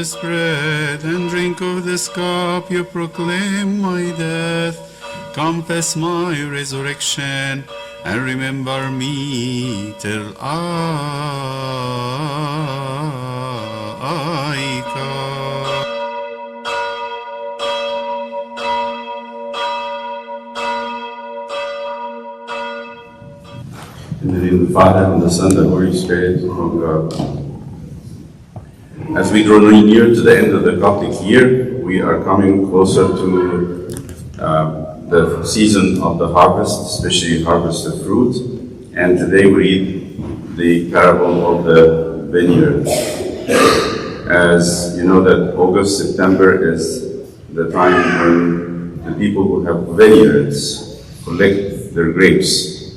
this bread and drink of this cup, you proclaim my death, confess my resurrection, and remember me till I come. In the name of the Father, and the Son, and the Holy Spirit, one God. As we draw near to the end of the Coptic year, we are coming closer to the season of the harvest, especially harvest of fruit. And today we read the parable of the vineyard. As you know that August, September is the time when the people who have vineyards collect their grapes.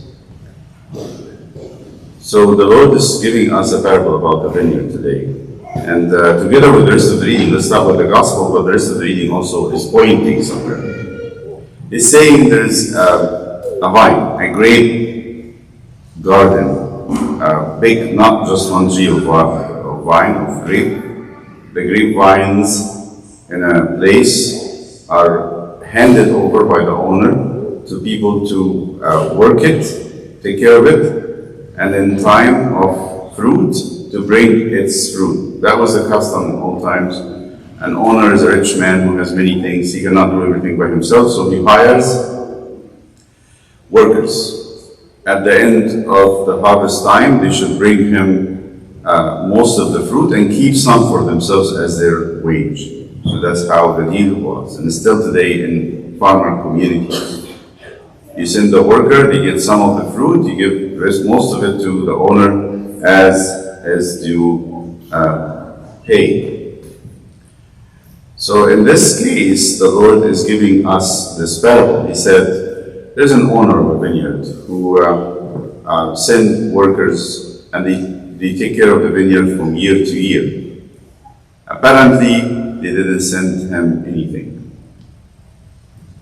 So the Lord is giving us a parable about the vineyard today. And together with the rest of the reading, let's start with the gospel, but the rest of the reading also is pointing somewhere. It's saying there's a vine, a grape garden, big, not just one tree of vine, of grape. The grapevines in a place are handed over by the owner to people to work it, take care of it, and in time of fruit, to bring its fruit. That was the custom in old times. An owner is a rich man who has many things. He cannot do everything by himself, so he hires workers. At the end of the harvest time, they should bring him most of the fruit and keep some for themselves as their wage. So that's how the deal was. And still today in farmer communities. You send the worker, they get some of the fruit, you give most of it to the owner as due pay. So in this case, the Lord is giving us this parable. He said, there's an owner of a vineyard who send workers and they take care of the vineyard from year to year. Apparently, they didn't send him anything,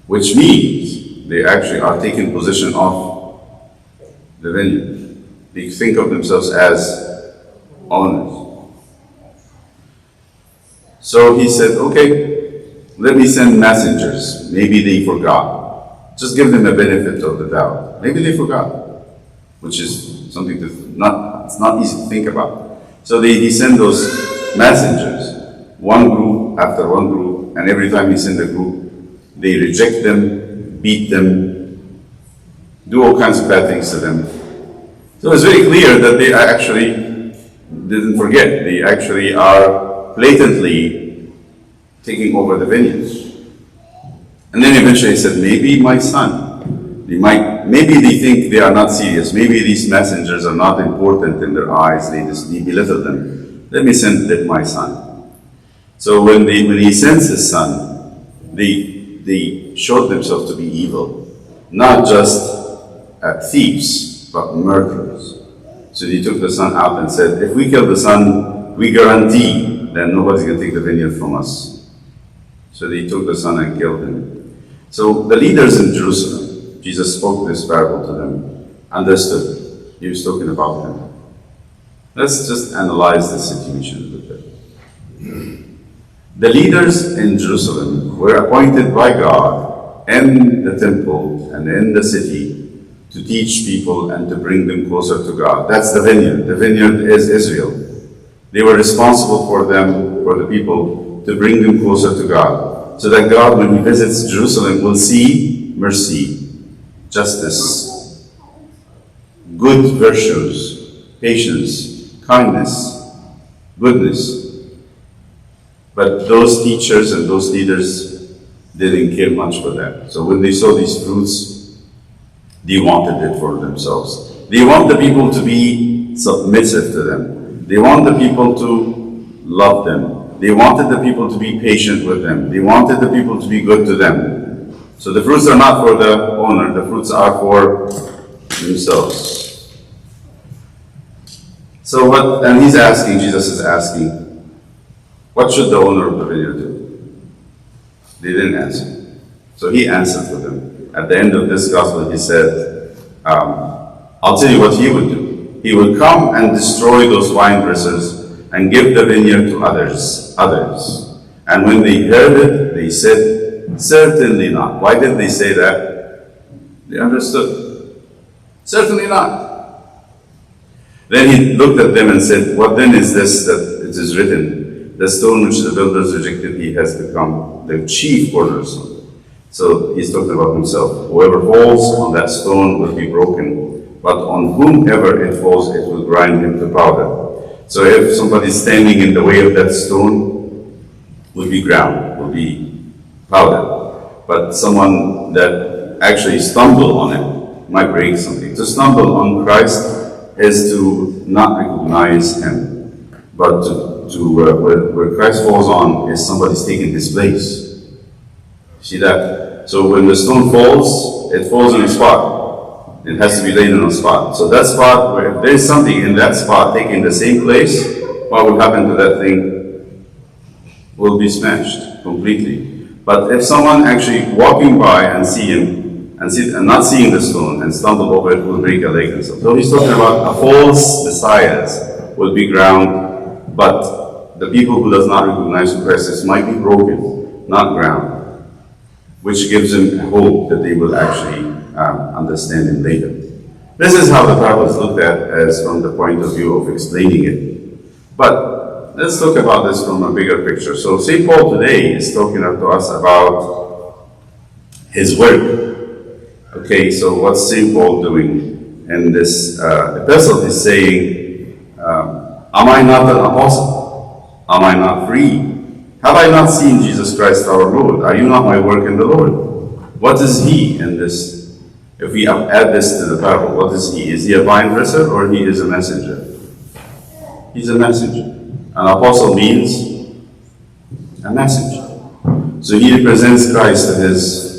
which means they actually are taking possession of the vineyard. They think of themselves as owners. So he said, okay, let me send messengers. Maybe they forgot. Just give them a benefit of the doubt. Maybe they forgot, which is something it's not easy to think about. So he sent those messengers, one group after one group, and every time he sent a group, they reject them, beat them, do all kinds of bad things to them. So it's very clear that they actually didn't forget. They actually are blatantly taking over the vineyards. And then eventually he said, maybe my son. Maybe they think they are not serious. Maybe these messengers are not important in their eyes. They belittle them. Let me send my son. So when he sends his son, they showed themselves to be evil. Not just thieves, but murderers. So they took the son out and said, if we kill the son, we guarantee that nobody's going to take the vineyard from us. So they took the son and killed him. So the leaders in Jerusalem, Jesus spoke this parable to them, understood. He was talking about him. Let's just analyze the situation a little bit. The leaders in Jerusalem were appointed by God in the temple and in the city to teach people and to bring them closer to God. That's the vineyard. The vineyard is Israel. They were responsible for them, for the people, to bring them closer to God. So that God, when He visits Jerusalem, will see mercy, justice, good virtues, patience, kindness, goodness. But those teachers and those leaders didn't care much for that. So when they saw these fruits, they wanted it for themselves. They want the people to be submissive to them. They want the people to love them. They wanted the people to be patient with them. They wanted the people to be good to them. So the fruits are not for the owner, the fruits are for themselves. So Jesus is asking, what should the owner of the vineyard do? They didn't answer. So he answered for them. At the end of this gospel, he said, I'll tell you what he would do. He would come and destroy those vine dressers and give the vineyard to others. And when they heard it, they said, certainly not. Why did they say that? They understood. Certainly not. Then he looked at them and said, what then is this that it is written? The stone which the builders rejected, he has become the chief cornerstone. So he's talking about himself. Whoever falls on that stone will be broken, but on whomever it falls, it will grind him to powder. So if somebody is standing in the way of that stone, will be ground, will be powder. But someone that actually stumble on it might break something. To stumble on Christ is to not recognize him, but where Christ falls on is somebody's taking his place. See that? So when the stone falls, it falls in a spot. It has to be laid in a spot. So that spot, where if there is something in that spot taking the same place, what will happen to that thing? Will be smashed completely. But if someone actually walking by and see him, and not seeing the stone and stumble over it, will break a leg and stuff. So he's talking about a false messiahs will be ground, but the people who does not recognize who Christ is might be broken, not ground, which gives them hope that they will actually understand him later. This is how the Bible is looked at as from the point of view of explaining it. But let's talk about this from a bigger picture. So St. Paul today is talking to us about his work. Okay, so what's St. Paul doing in this epistle? He's saying, am I not an apostle? Am I not free? Have I not seen Jesus Christ our Lord? Are you not my work in the Lord? What is he in this? If we add this to the Bible, what is he? Is he a vine dresser or he is a messenger? He's a messenger. An apostle means a messenger. So he represents Christ to his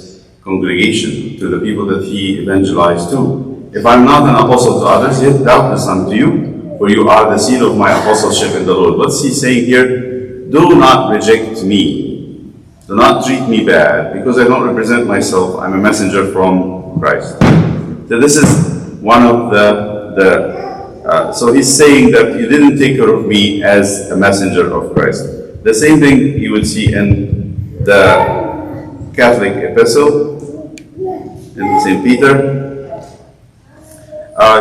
congregation, to the people that he evangelized to. If I'm not an apostle to others, yet doubtless unto you, for you are the seal of my apostleship in the Lord. What's he saying here? Do not reject me. Do not treat me bad, because I don't represent myself. I'm a messenger from Christ. So this is one of so he's saying that you didn't take care of me as a messenger of Christ. The same thing you would see in the Catholic epistle, in St. Peter.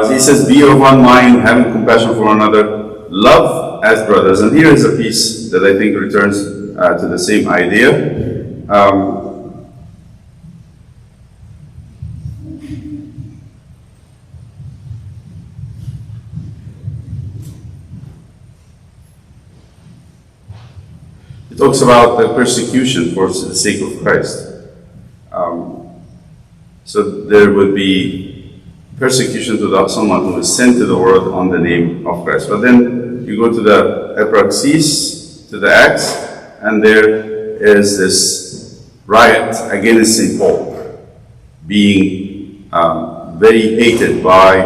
He says, be of one mind, having compassion for one another, love as brothers. And here is a piece that I think returns to the same idea. It talks about the persecution for the sake of Christ. So there would be persecution to someone who is sent to the world on the name of Christ. But then you go to the Epraxis, to the Acts, and there is this riot against St. Paul, being very hated by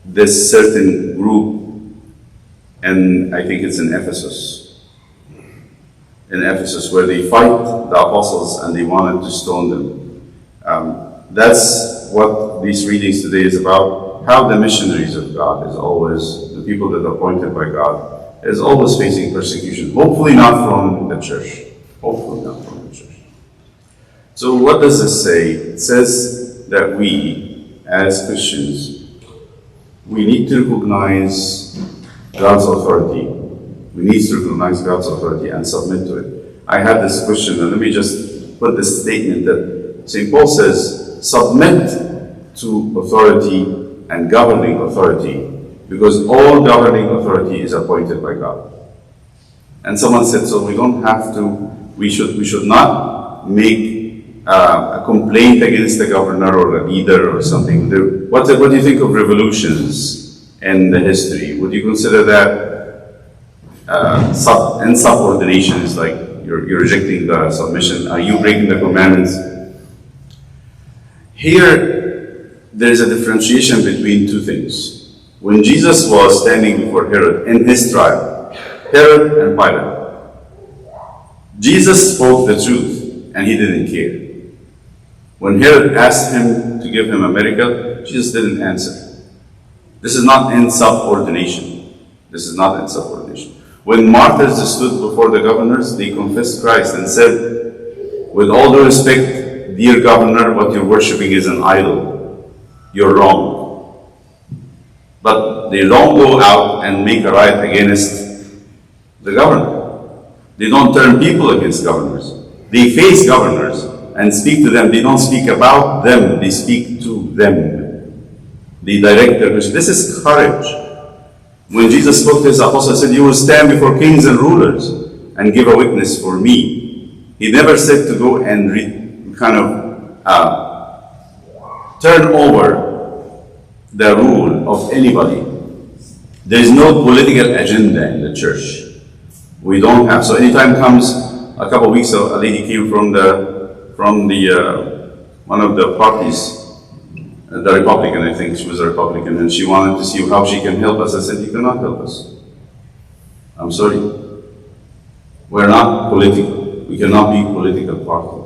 this certain group, and I think it's in Ephesus. In Ephesus, where they fight the apostles and they wanted to stone them. That's what these readings today is about, how the missionaries of God is always, the people that are appointed by God, is always facing persecution. Hopefully not from the church. Hopefully not from the church. So what does this say? It says that we, as Christians, we need to recognize God's authority. We need to recognize God's authority and submit to it. I had this question, and let me just put this statement that St. Paul says, submit to authority and governing authority, because all governing authority is appointed by God. And someone said, so we don't have to, we should not make a complaint against the governor or a leader or something. What do you think of revolutions in the history? Would you consider that insubordination is like you're rejecting the submission? Are you breaking the commandments? Here, there is a differentiation between two things. When Jesus was standing before Herod in his trial, Herod and Pilate, Jesus spoke the truth and he didn't care. When Herod asked him to give him a miracle, Jesus didn't answer. This is not insubordination. This is not insubordination. When martyrs stood before the governors, they confessed Christ and said, with all due respect, dear governor, what you're worshiping is an idol. You're wrong. But they don't go out and make a riot against the governor. They don't turn people against governors. They face governors and speak to them. They don't speak about them, they speak to them. They direct their mission. This is courage. When Jesus spoke to his apostles, he said, you will stand before kings and rulers and give a witness for me. He never said to go and turn over the rule of anybody. There is no political agenda in the church. We don't have. So anytime comes, a couple of weeks ago, a lady came from one of the parties, the Republican, I think she was a Republican, and she wanted to see how she can help us. I said, you cannot help us. I'm sorry. We're not political. We cannot be a political party.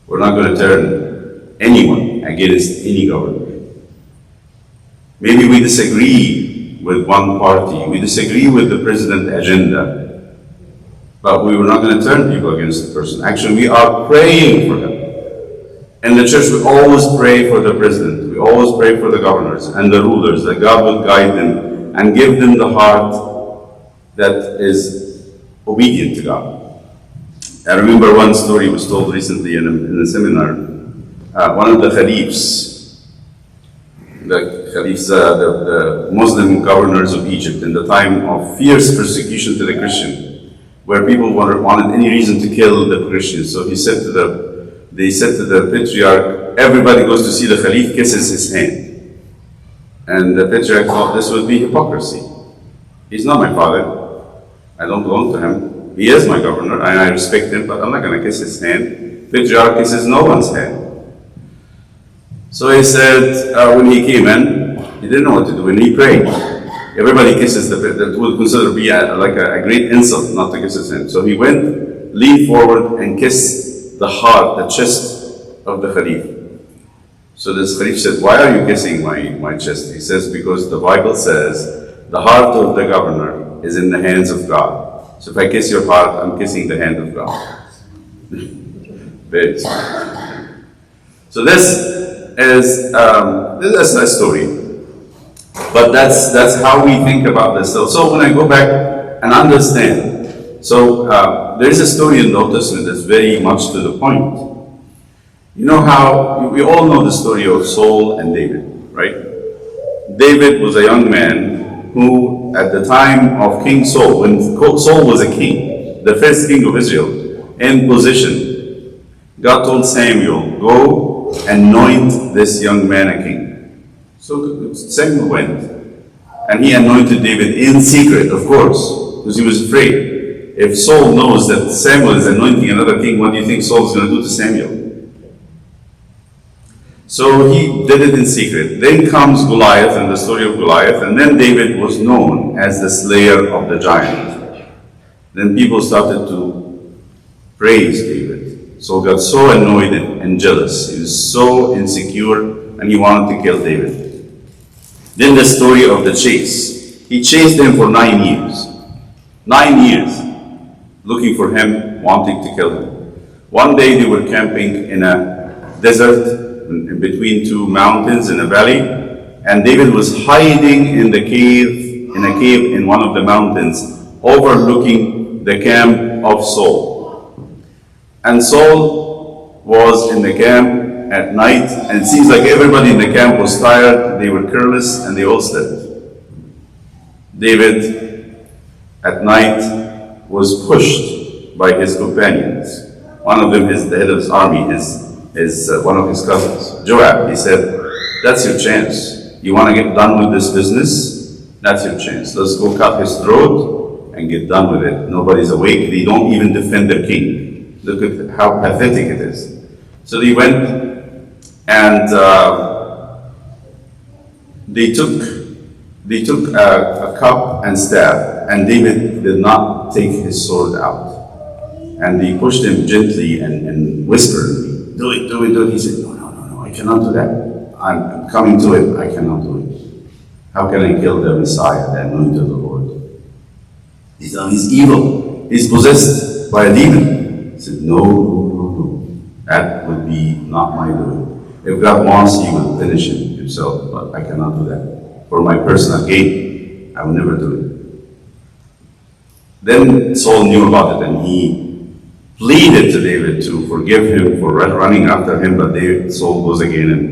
We're not going to turn anyone against any government. Maybe we disagree with one party. We disagree with the president's agenda. But we were not going to turn people against the person. Actually, we are praying for them. In the church, we always pray for the president. We always pray for the governors and the rulers, that God will guide them and give them the heart that is obedient to God. I remember one story was told recently in a seminar. One of the caliphs, the Muslim governors of Egypt in the time of fierce persecution to the Christian, where people wanted any reason to kill the Christians. So they said to the patriarch, everybody goes to see the Caliph, kisses his hand. And the patriarch thought this would be hypocrisy. He's not my father. I don't belong to him. He is my governor, and I respect him, but I'm not going to kiss his hand. Patriarch kisses no one's hand. So he said, when he came in, he didn't know what to do. When he prayed, everybody kisses that would consider be like a great insult not to kiss his hand. So he went, leaned forward, and kissed the heart, the chest of the Caliph. So this Caliph said, why are you kissing my chest? He says, because the Bible says, the heart of the governor is in the hands of God. So if I kiss your heart, I'm kissing the hand of God. Very smart. So this is a story. But that's how we think about this. So when I go back and understand, so there is a story in the Old Testament that's very much to the point. You know how, we all know the story of Saul and David, right? David was a young man who, at the time of King Saul, when Saul was a king, the first king of Israel, in position, God told Samuel, go anoint this young man a king. So Samuel went, and he anointed David in secret, of course, because he was afraid. If Saul knows that Samuel is anointing another king, what do you think Saul is going to do to Samuel? So he did it in secret. Then comes Goliath and the story of Goliath, and then David was known as the slayer of the giant. Then people started to praise David. Saul got so annoyed and jealous. He was so insecure, and he wanted to kill David. Then the story of the chase. He chased him for 9 years. 9 years, looking for him, wanting to kill him. One day they were camping in a desert, in between two mountains in a valley, and David was hiding in a cave in one of the mountains, overlooking the camp of Saul. And Saul was in the camp at night, and it seems like everybody in the camp was tired, they were careless, and they all slept. David, at night, was pushed by his companions. One of them is the head of his army, is one of his cousins, Joab. He said, that's your chance. You want to get done with this business? That's your chance. Let's go cut his throat and get done with it. Nobody's awake. They don't even defend their king. Look at how pathetic it is. So they went and they took a cup and staff, and David did not take his sword out. And they pushed him gently and whispered, do it. He said, no, I cannot do that. I'm coming to it, I cannot do it. How can I kill the Messiah, the anointed of the Lord? He's evil. He's possessed by a demon. He said, no, no, no, no. That would be not my doing. If God wants, He will finish it Himself, but I cannot do that. For my personal gain, I will never do it. Then Saul knew about it, and he pleaded to David to forgive him for running after him, but Saul goes again, and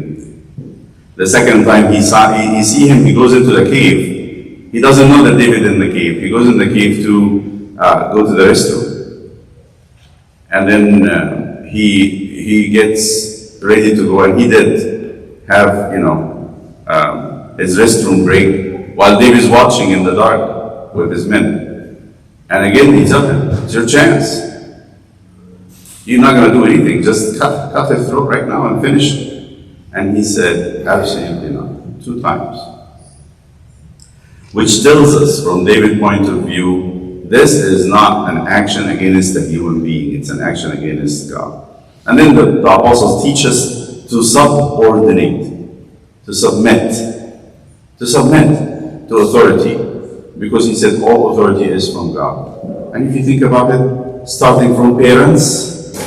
the second time he see him, he goes into the cave. He doesn't know that David in the cave. He goes in the cave to go to the restroom. And then he gets ready to go, and he did have, his restroom break while David's watching in the dark with his men. And again, he told him, it's your chance. You're not going to do anything. Just cut his throat right now and finish. And he said, absolutely not. 2 times. Which tells us, from David's point of view, this is not an action against a human being. It's an action against God. And then the apostles teach us to subordinate, to submit to authority. Because he said all authority is from God. And if you think about it, starting from parents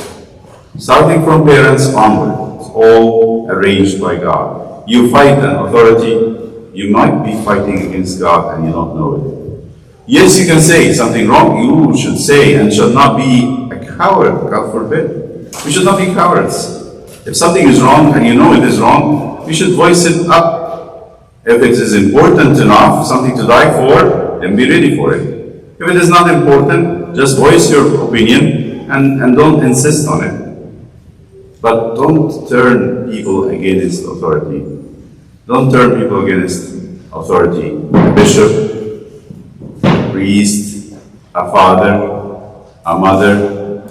onward, it's all arranged by God. You fight an authority, you might be fighting against God and you don't know it. Yes, you can say something wrong, you should say, and should not be a coward, God forbid. We should not be cowards. If something is wrong and you know it is wrong, we should voice it up. If it is important enough, something to die for, then be ready for it. If it is not important, just voice your opinion and don't insist on it. But don't turn people against authority. Don't turn people against authority. A bishop, a priest, a father, a mother,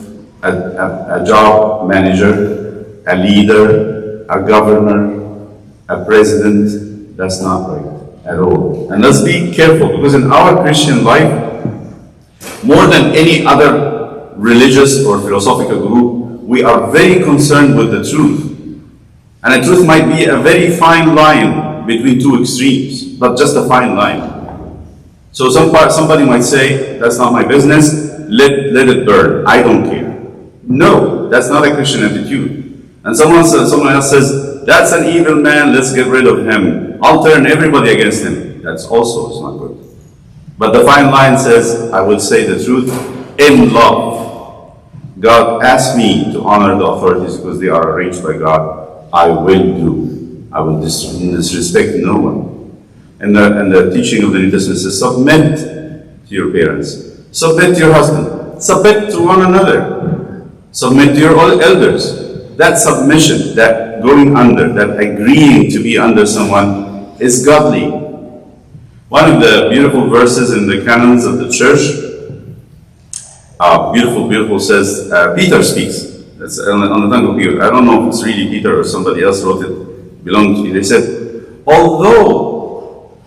a job manager, a leader, a governor, a president. That's not right at all. And let's be careful, because in our Christian life, more than any other religious or philosophical group, we are very concerned with the truth. And the truth might be a very fine line between 2 extremes, but just a fine line. So somebody might say, that's not my business, let it burn, I don't care. No, that's not a Christian attitude. And someone else says, that's an evil man, let's get rid of him. I'll turn everybody against him. That's also it's not good. But the fine line says, I will say the truth in love. God asked me to honor the authorities because they are arranged by God. I will do. I will disrespect no one. And the teaching of the New Testament says, submit to your parents. Submit to your husband. Submit to one another. Submit to your elders. That submission, that going under, that agreeing to be under someone is godly. One of the beautiful verses in the canons of the church, beautiful says, Peter speaks. That's on the tongue of Peter. I don't know if it's really Peter or somebody else wrote it, belonged to me. They said, although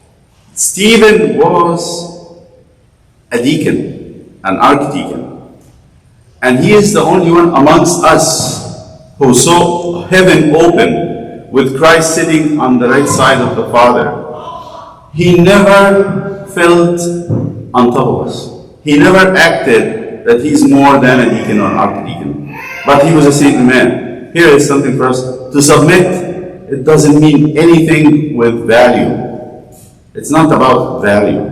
Stephen was a deacon, an archdeacon, and he is the only one amongst us who saw heaven open with Christ sitting on the right side of the Father, he never felt on top of us. He never acted that he's more than a deacon or archdeacon. But he was a saintly man. Here is something for us to submit. It doesn't mean anything with value. It's not about value.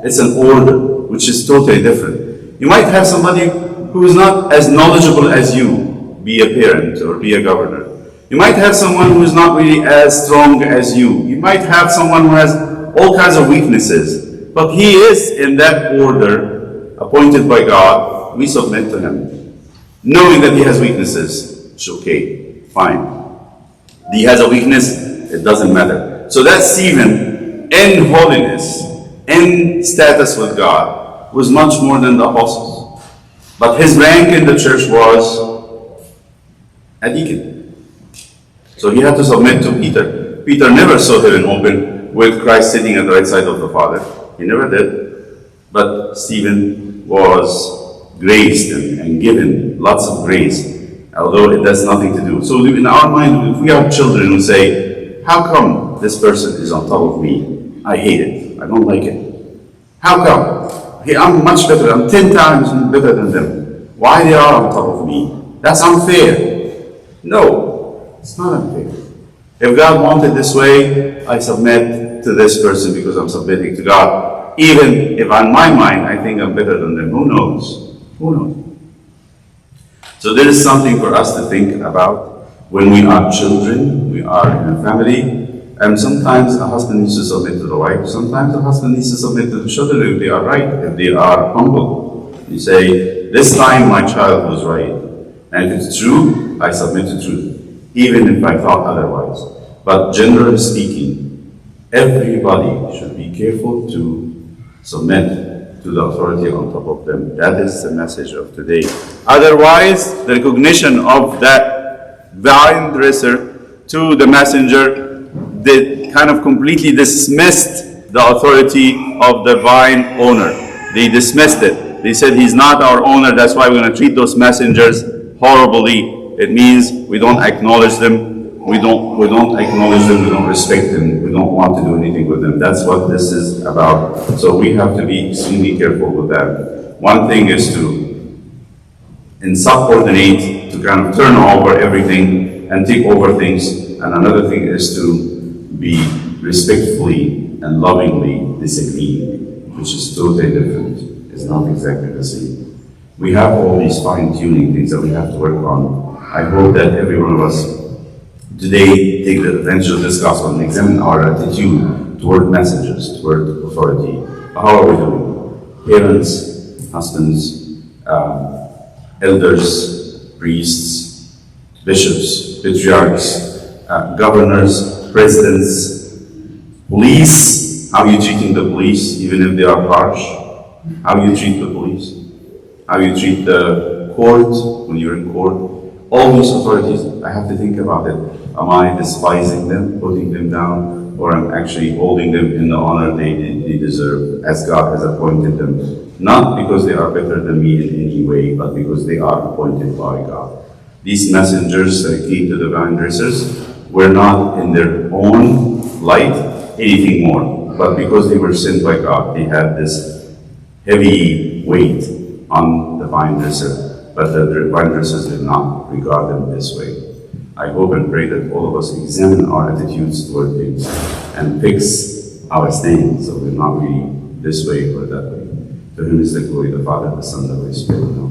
It's an order, which is totally different. You might have somebody who is not as knowledgeable as you, be a parent or be a governor. You might have someone who is not really as strong as you. You might have someone who has all kinds of weaknesses. But he is in that order, appointed by God. We submit to him. Knowing that he has weaknesses, it's okay, fine. He has a weakness, it doesn't matter. So that Stephen, in holiness, in status with God, was much more than the apostles. But his rank in the church was a deacon. So he had to submit to Peter. Peter never saw heaven open with Christ sitting at the right side of the Father. He never did. But Stephen was graced and given lots of grace, although it has nothing to do. So in our mind, if we have children who say, how come this person is on top of me? I hate it. I don't like it. How come? Hey, I'm much better. I'm 10 times better than them. Why they are on top of me? That's unfair. No, it's not unfair. If God wanted this way, I submit to this person because I'm submitting to God. Even if on my mind I think I'm better than them. Who knows? Who knows? So there is something for us to think about when we are children, we are in a family, and sometimes a husband needs to submit to the wife, sometimes a husband needs to submit to the children if they are right, if they are humble. You say, this time my child was right, and if it's true, I submit to truth, even if I thought otherwise. But generally speaking, everybody should be careful to submit to the authority on top of them. That is the message of today. Otherwise, the recognition of that vine dresser to the messenger, they kind of completely dismissed the authority of the vine owner. They dismissed it. They said, he's not our owner, that's why we're going to treat those messengers horribly. It means we don't acknowledge them. We don't acknowledge them, we don't respect them, we don't want to do anything with them. That's what this is about. So we have to be extremely careful with that. One thing is to insubordinate, to kind of turn over everything and take over things. And another thing is to be respectfully and lovingly disagree, which is totally different. It's not exactly the same. We have all these fine-tuning things that we have to work on. I hope that every one of us today take the advantage of this gospel and examine our attitude toward messengers, toward authority. How are we doing? Parents, husbands, elders, priests, bishops, patriarchs, governors, presidents, police. How are you treating the police, even if they are harsh? How you treat the police? How you treat the court when you're in court? All these authorities, I have to think about it. Am I despising them, putting them down, or I'm actually holding them in the honor they deserve, as God has appointed them? Not because they are better than me in any way, but because they are appointed by God. These messengers that came to the vine dressers were not in their own light anything more, but because they were sent by God, they had this heavy weight on the vine dresser. But the vine dressers did not regard them this way. I hope and pray that all of us examine our attitudes toward things and fix our stand so we're not really this way or that way. To whom is the glory, the Father, the Son, the Holy Spirit.